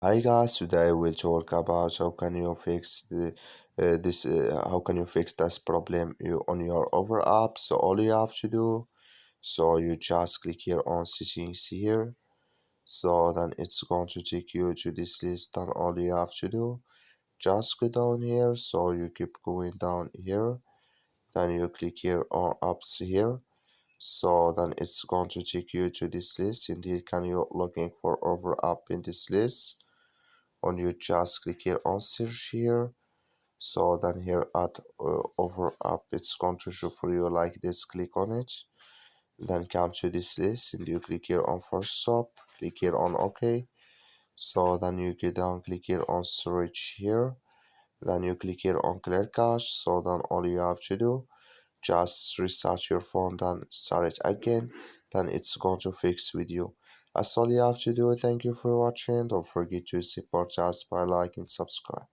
Hi guys, today we'll talk about how can you fix how can you fix this problem on your over app. So all you have to do, so you just click here on settings here. So then it's going to take you to this list, and all you have to do, just go down here. So you keep going down here, then you click here on apps here. So then it's going to take you to this list. Indeed, can you looking for over app in this list? On you just click here on search here. So then here at over app, it's going to show for you like this. Click on it, then come to this list and you click here on first stop, click here on OK. So then you go down, click here on storage here, then you click here on clear cache. So then all you have to do, just restart your phone, then start it again, then it's going to fix with you. That's all you have to do. Thank you for watching. Don't forget to support us by liking and subscribe.